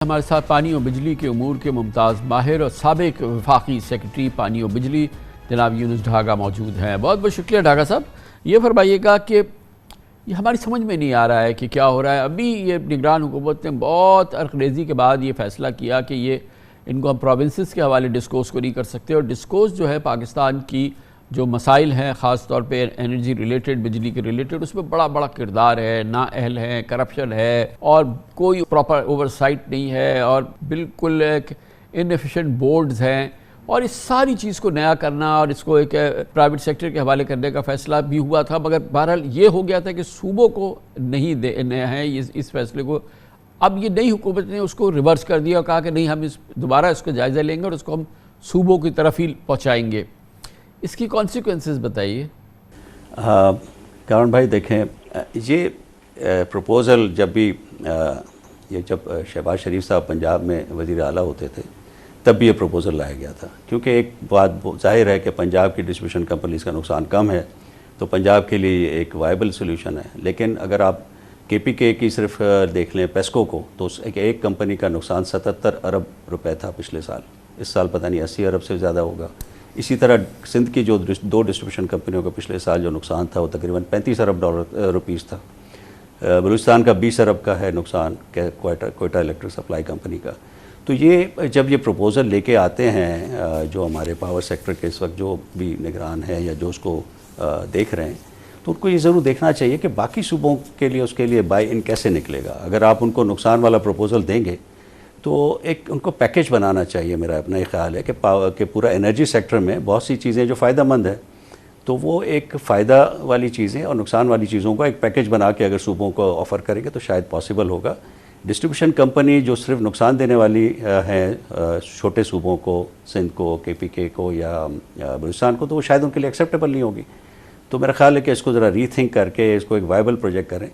हमारे साथ पानी और बिजली के उमूर के मुमताज़ माहिर और साबिक वफाकी सेक्रेटरी पानी और बिजली जनाब यूनुस ढागा मौजूद हैं। बहुत बहुत शुक्रिया ढागा साहब। ये फरमाइएगा कि ये हमारी समझ में नहीं आ रहा है कि क्या हो रहा है। अभी ये निगरान हुकूमत ने बहुत अरखरेजी के बाद ये फ़ैसला किया कि ये इनको हम प्रोविंसेस के हवाले डिस्कोर्स को नहीं कर सकते, और डिस्कोर्स जो है पाकिस्तान की जो मसाइल हैं ख़ास तौर पे एनर्जी रिलेटेड, बिजली के रिलेटेड, उसमें बड़ा बड़ा किरदार है, नाअहल है, करप्शन है और कोई प्रॉपर ओवरसाइट नहीं है और बिल्कुल इनएफिशिएंट बोर्ड्स हैं। और इस सारी चीज़ को नया करना और इसको एक प्राइवेट सेक्टर के हवाले करने का फ़ैसला भी हुआ था, मगर बहरहाल ये हो गया था कि सूबों को नहीं देना है इस फैसले को। अब ये नई हुकूमत ने उसको रिवर्स कर दिया और कहा कि नहीं, हम दोबारा इसका जायज़ा लेंगे और उसको हम सूबों की तरफ ही पहुँचाएँगे। इसकी कॉन्सिक्वेंसेस बताइए। करण भाई, देखें, ये प्रपोज़ल जब भी जब शहबाज शरीफ साहब पंजाब में वज़ीर आला होते थे तब भी ये प्रपोज़ल लाया गया था, क्योंकि एक बात ज़ाहिर है कि पंजाब की डिस्ट्रीब्यूशन कंपनीज़ का नुकसान कम है तो पंजाब के लिए एक वायबल सोल्यूशन है। लेकिन अगर आप KPK की सिर्फ देख लें, पेस्को को, तो एक कंपनी का नुकसान 77 अरब रुपए था पिछले साल। इस साल पता नहीं 80 अरब से ज़्यादा होगा। इसी तरह सिंध की जो दो डिस्ट्रीब्यूशन कंपनियों का पिछले साल जो नुकसान था वो तकरीबन 35 अरब रुपीज़ था। बलूचिस्तान का 20 अरब का है नुकसान कोयटा इलेक्ट्रिक सप्लाई कंपनी का। तो ये जब ये प्रपोज़ल लेके आते हैं जो हमारे पावर सेक्टर के इस वक्त जो भी निगरान है या जो उसको देख रहे हैं, तो उनको ये ज़रूर देखना चाहिए कि बाकी सूबों के लिए उसके लिए बाई इन कैसे निकलेगा। अगर आप उनको नुकसान वाला प्रपोज़ल देंगे तो एक उनको पैकेज बनाना चाहिए। मेरा अपना ये ख्याल है कि पूरा एनर्जी सेक्टर में बहुत सी चीज़ें जो फ़ायदेमंद है, तो वो एक फ़ायदा वाली चीज़ें और नुकसान वाली चीज़ों का एक पैकेज बना के अगर सूबों को ऑफ़र करेंगे तो शायद पॉसिबल होगा। डिस्ट्रीब्यूशन कंपनी जो सिर्फ नुकसान देने वाली है छोटे सूबों को, सिंध को, KPK को या बलूचिस्तान को, तो वो शायद उनके लिए एक्सेप्टेबल नहीं होगी। तो मेरा ख्याल है कि इसको ज़रा रीथिंक करके इसको एक वायबल प्रोजेक्ट करें।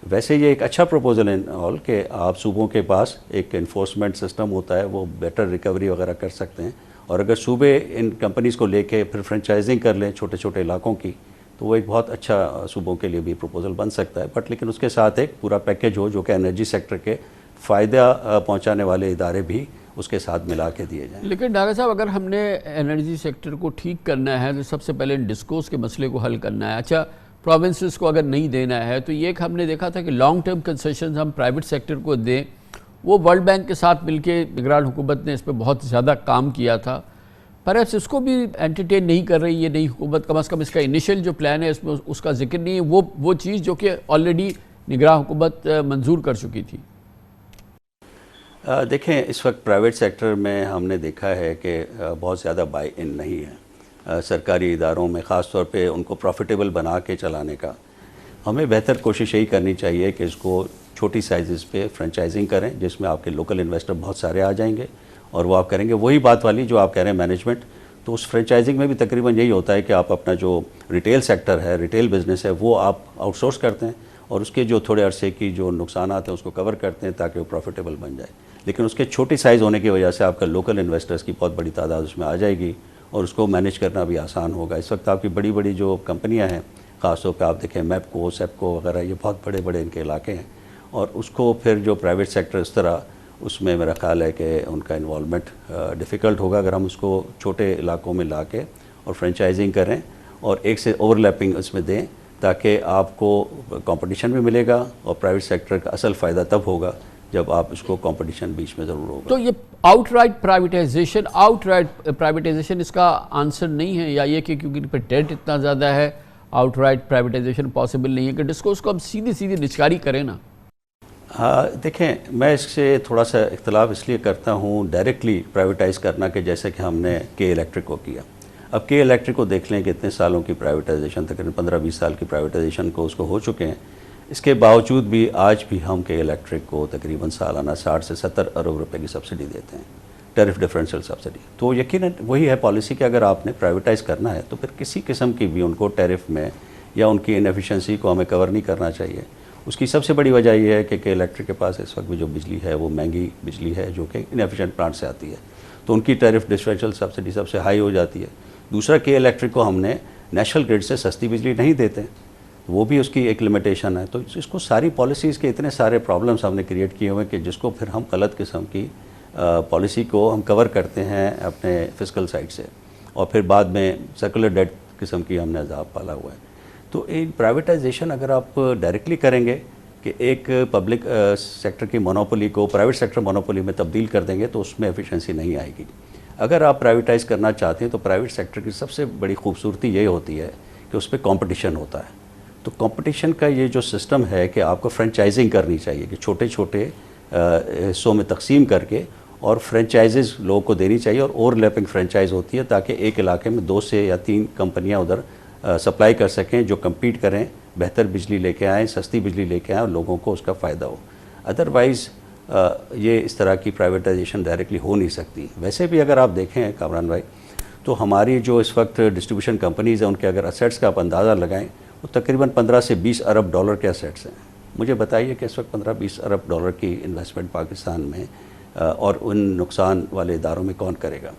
वैसे ये एक अच्छा प्रपोजल है ऑल कि आप सूबों के पास एक इन्फोर्समेंट सिस्टम होता है, वो बेटर रिकवरी वगैरह कर सकते हैं। और अगर सूबे इन कंपनीज़ को लेके फिर फ्रेंचाइजिंग कर लें छोटे छोटे इलाकों की, तो वो एक बहुत अच्छा सूबों के लिए भी प्रपोजल बन सकता है। बट लेकिन उसके साथ एक पूरा पैकेज हो जो कि एनर्जी सेक्टर के फ़ायदा पहुँचाने वाले इदारे भी उसके साथ मिला के दिए जाएँ। लेकिन ढागा साहब, अगर हमने एनर्जी सेक्टर को ठीक करना है तो सबसे पहले डिस्कोर्स के मसले को हल करना है। अच्छा, प्रोविंसेस को अगर नहीं देना है तो ये हमने देखा था कि लॉन्ग टर्म कंसेशन हम प्राइवेट सेक्टर को दें, वो वर्ल्ड बैंक के साथ मिलके निगरान हुकूमत ने इस पर बहुत ज़्यादा काम किया था। पर इसको भी एंटरटेन नहीं कर रही ये नई हुकूमत, कम अज़ कम इसका इनिशियल जो प्लान है इसमें उसका जिक्र नहीं है। वो चीज़ जो कि ऑलरेडी निगरान हुकूमत मंजूर कर चुकी थी। देखें, इस वक्त प्राइवेट सेक्टर में हमने देखा है कि बहुत ज़्यादा बाई इन नहीं है सरकारी इदारों में, ख़ास तौर पे उनको प्रॉफिटेबल बना के चलाने का। हमें बेहतर कोशिश यही करनी चाहिए कि इसको छोटी साइज़ पे फ्रेंचाइजिंग करें, जिसमें आपके लोकल इन्वेस्टर बहुत सारे आ जाएंगे और वो आप करेंगे वही बात वाली जो आप कह रहे हैं मैनेजमेंट। तो उस फ्रेंचाइजिंग में भी तकरीबन यही होता है कि आप अपना जो रिटेल सेक्टर है, रिटेल बिज़नेस है, वो आप आउटसोर्स करते हैं और उसके जो थोड़े अरसे की जो नुकसान हैं उसको कवर करते हैं ताकि वो प्रॉफिटेबल बन जाए। लेकिन उसके छोटी साइज़ होने की वजह से आपका लोकल इन्वेस्टर्स की बहुत बड़ी तादाद उसमें आ जाएगी और उसको मैनेज करना भी आसान होगा। इस वक्त आपकी बड़ी बड़ी जो कंपनियां हैं, ख़ासतौर पे आप देखें मैपको, सेपको वगैरह, ये बहुत बड़े बड़े इनके इलाके हैं और उसको फिर जो प्राइवेट सेक्टर इस तरह, उसमें मेरा ख्याल है कि उनका इन्वॉल्वमेंट डिफ़िकल्ट होगा अगर हम उसको छोटे इलाकों में ला के और फ्रेंचाइजिंग करें और एक से ओवरलैपिंग उसमें दें, ताकि आपको कंपटीशन भी मिलेगा और प्राइवेट सेक्टर का असल फ़ायदा तब होगा जब आप उसको कंपटीशन बीच में ज़रूर होगा। तो ये आउटराइट प्राइवेटाइजेशन इसका आंसर नहीं है, या ये कि क्योंकि इन पर डेट इतना ज़्यादा है आउटराइट प्राइवेटाइजेशन पॉसिबल नहीं है कि डिस्कोर्स को हम सीधी सीधी निचकारी करें ना? हाँ, देखें, मैं इससे थोड़ा सा इख्तलाफ इसलिए करता हूँ डायरेक्टली प्राइवेटाइज़ करना कि जैसे कि हमने K इलेक्ट्रिक को किया। अब K इलेक्ट्रिक को देख लें कि इतने सालों की प्राइवेटाइजेशन, तकरीबन 15-20 साल की प्राइवेटाइजेशन को उसको हो चुके हैं। इसके बावजूद भी आज भी हम K इलेक्ट्रिक को तकरीबन सालाना 60 से 70 अरब रुपए की सब्सिडी देते हैं, टैरिफ डिफरेंशियल सब्सिडी। तो यकीनन वही है पॉलिसी कि अगर आपने प्राइवेटाइज़ करना है तो फिर किसी किस्म की भी उनको टैरिफ में या उनकी इनएफिशिएंसी को हमें कवर नहीं करना चाहिए। उसकी सबसे बड़ी वजह यह है कि K इलेक्ट्रिक के पास इस वक्त भी जो बिजली है वो महंगी बिजली है जो कि इनएफिशिएंट प्लांट से आती है, तो उनकी टैरिफ डिफरेंशियल सब्सिडी सबसे हाई हो जाती है। दूसरा, K इलेक्ट्रिक को हमने नेशनल ग्रिड से सस्ती बिजली नहीं देते, वो भी उसकी एक लिमिटेशन है। तो इसको सारी पॉलिसीज़ के इतने सारे प्रॉब्लम्स हमने क्रिएट किए हुए हैं कि जिसको फिर हम गलत किस्म की पॉलिसी को हम कवर करते हैं अपने फिस्कल साइड से, और फिर बाद में सर्कुलर डेट किस्म की हमने अजाब पाला हुआ है। तो इन प्राइवेटाइजेशन अगर आप डायरेक्टली करेंगे कि एक पब्लिक सेक्टर की मोनोपोली को प्राइवेट सेक्टर मोनोपोली में तब्दील कर देंगे तो उसमें एफिशिएंसी नहीं आएगी। अगर आप प्राइवेटाइज़ करना चाहते हैं तो प्राइवेट सेक्टर की सबसे बड़ी खूबसूरती ये होती है कि उस पर कॉम्पिटिशन होता है। तो कंपटीशन का ये जो सिस्टम है कि आपको फ्रेंचाइजिंग करनी चाहिए कि छोटे छोटे हिस्सों में तकसीम करके और फ्रेंचाइजेज़ लोगों को देनी चाहिए, और ओवरलैपिंग फ्रेंचाइज होती है ताकि एक इलाके में 2 से या 3 कंपनियां उधर सप्लाई कर सकें जो कम्पीट करें, बेहतर बिजली लेके आएँ, सस्ती बिजली लेके आएँ और लोगों को उसका फ़ायदा हो। अदरवाइज़ ये इस तरह की प्राइवेटाइजेशन डायरेक्टली हो नहीं सकती। वैसे भी अगर आप देखें कामरान भाई, तो हमारी जो इस वक्त डिस्ट्रीब्यूशन कंपनीज़ हैं उनके अगर असेट्स का आप अंदाज़ा लगाएं वो तकरीबन 15 से 20 अरब डॉलर के असेट्स हैं। मुझे बताइए कि इस वक्त 15-20 अरब डॉलर की इन्वेस्टमेंट पाकिस्तान में और उन नुकसान वाले इदारों में कौन करेगा?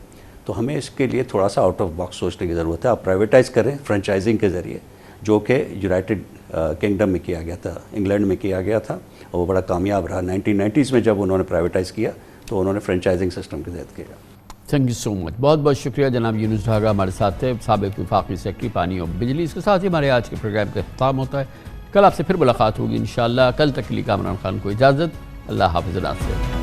तो हमें इसके लिए थोड़ा सा आउट ऑफ बॉक्स सोचने की ज़रूरत है। आप प्राइवेटाइज़ करें फ्रेंचाइजिंग के ज़रिए, जो कि यूनाइटेड किंगडम में किया गया था, इंग्लैंड में किया गया था, और वो बड़ा कामयाब रहा। 1990s में जब उन्होंने प्राइवेटाइज़ किया तो उन्होंने फ्रेंचाइजिंग सिस्टम के तहत किया। थैंक यू सो मच, बहुत बहुत शुक्रिया जनाब यूनुस ढागा हमारे साथ थे, साबिक़ वफाकी सेक्रेटरी पानी और बिजली। इसके साथ ही हमारे आज के प्रोग्राम का इख्तिताम होता है। कल आपसे फिर मुलाकात होगी इंशाअल्लाह। कल तक के लिए कामरान खान को इजाज़त। अल्लाह हाफ़िज़।